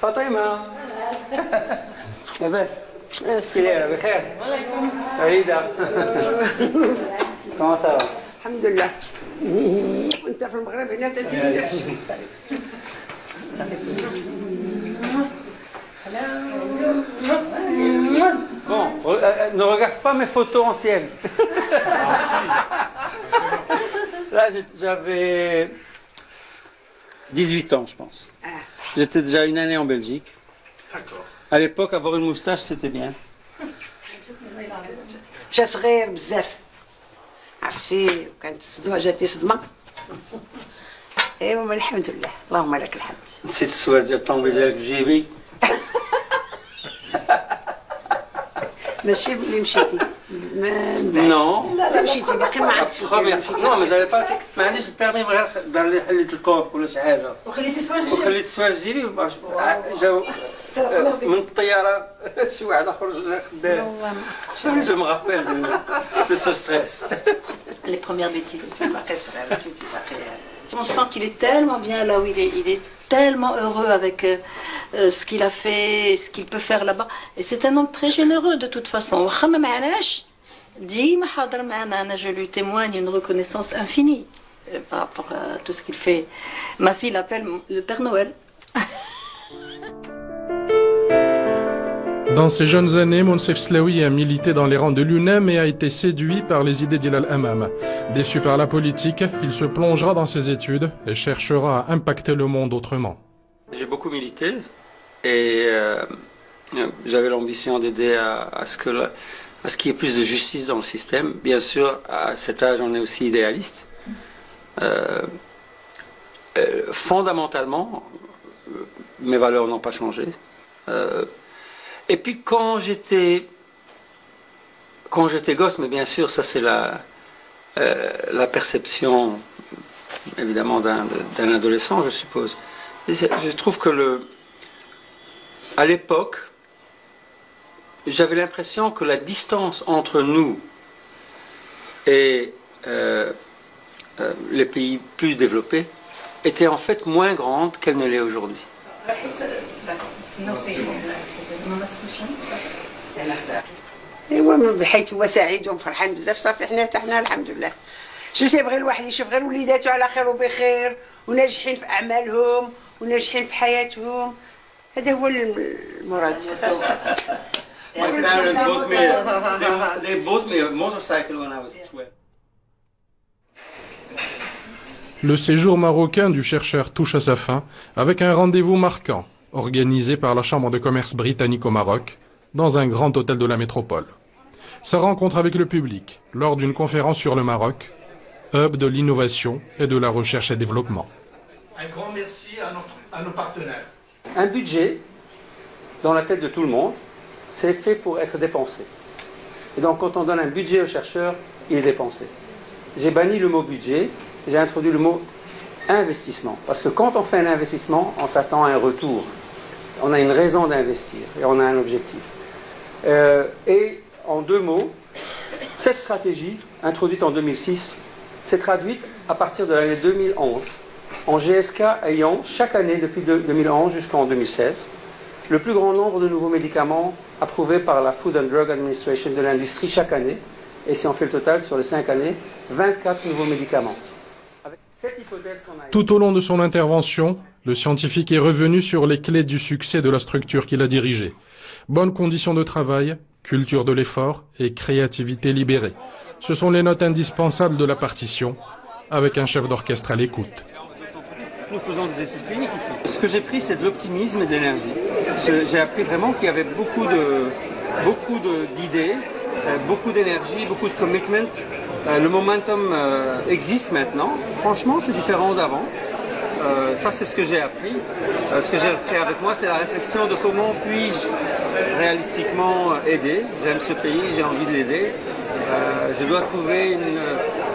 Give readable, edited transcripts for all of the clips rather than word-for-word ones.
فاطمة لاباس كيدايرة بخير فريدة كما صافا الحمد لله وانت في المغرب هنا تزيد. Bon, ne regarde pas mes photos anciennes. Là, j'avais 18 ans, je pense. J'étais déjà une année en Belgique. À l'époque, avoir une moustache, c'était bien. مشى صغير بزاف عرفتي وكانت الصدمه جاتني صدمه ايوا الحمد لله اللهم لك الحمد. نسيت السوار ديال الطوموبيل ديالك في جيبي. ماشي بلي مشيتي نو انت مشيتي باقي ما عندكش نو ما عنديش البيرمي غير دار لي حليت الكوف ولا شي حاجه وخليتي السواج في جيبك. وخليت السوار في جيبي جاو من الطياره شي واحد اخر جا خدام. جو me rappelle de ce stress. Les premières bêtises. باقي صغير مشيتي باقي. On sent qu'il est tellement bien là où il est tellement heureux avec ce qu'il a fait, ce qu'il peut faire là-bas. Et c'est un homme très généreux de toute façon. Je lui témoigne une reconnaissance infinie par rapport à tout ce qu'il fait. Ma fille l'appelle le Père Noël. Dans ses jeunes années, Monsef Slaoui a milité dans les rangs de l'UNEM et a été séduit par les idées d'Ilal Hamam. Déçu par la politique, il se plongera dans ses études et cherchera à impacter le monde autrement. J'ai beaucoup milité et j'avais l'ambition d'aider à ce qu'il y ait plus de justice dans le système. Bien sûr, à cet âge, on est aussi idéaliste. Fondamentalement, mes valeurs n'ont pas changé. Et puis quand j'étais gosse, mais bien sûr, ça c'est la perception évidemment d'un adolescent, je suppose. Et je trouve que à l'époque, j'avais l'impression que la distance entre nous et les pays plus développés était en fait moins grande qu'elle ne l'est aujourd'hui. ايوا بحيث هو سعيد وفرحان بزاف صافي حنا الحمد لله. شو تيبغي الواحد يشوف غير وليداتو على خير وبخير وناجحين في اعمالهم وناجحين في حياتهم. هذا هو المراد. My parents bought me a motorcycle when I was 12. Le séjour marocain du chercheur touche à sa fin avec un rendez-vous marquant organisé par la Chambre de commerce britannique au Maroc dans un grand hôtel de la métropole. Sa rencontre avec le public lors d'une conférence sur le Maroc, hub de l'innovation et de la recherche et développement. Un grand merci à nos partenaires. Un budget, dans la tête de tout le monde, c'est fait pour être dépensé. Et donc quand on donne un budget aux chercheurs, il est dépensé. J'ai banni le mot budget, j'ai introduit le mot investissement. Parce que quand on fait un investissement, on s'attend à un retour. On a une raison d'investir et on a un objectif. Et en deux mots, cette stratégie, introduite en 2006, s'est traduite à partir de l'année 2011, en GSK ayant chaque année depuis 2011 jusqu'en 2016, le plus grand nombre de nouveaux médicaments approuvés par la Food and Drug Administration de l'industrie chaque année. Et si on fait le total sur les 5 années, 24 nouveaux médicaments. Avec cette hypothèse qu'on a... Tout au long de son intervention, le scientifique est revenu sur les clés du succès de la structure qu'il a dirigée. Bonnes conditions de travail, culture de l'effort et créativité libérée. Ce sont les notes indispensables de la partition, avec un chef d'orchestre à l'écoute. Nous faisons des études cliniques ici. Ce que j'ai pris, c'est de l'optimisme et de l'énergie. J'ai appris vraiment qu'il y avait beaucoup d'idées, beaucoup d'énergie, beaucoup de commitment. Le momentum existe maintenant. Franchement, c'est différent d'avant. Ça, c'est ce que j'ai appris. Ce que j'ai appris avec moi, c'est la réflexion de comment puis-je réalistiquement aider. J'aime ce pays, j'ai envie de l'aider. Je dois trouver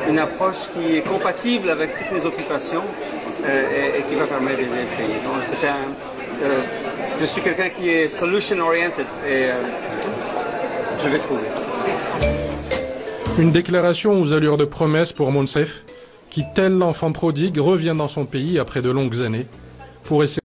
une approche qui est compatible avec toutes mes occupations et qui va permettre d'aider le pays. Donc, je suis quelqu'un qui est solution-oriented et je vais trouver. Une déclaration aux allures de promesse pour Monsef, qui, tel l'enfant prodigue, revient dans son pays après de longues années pour essayer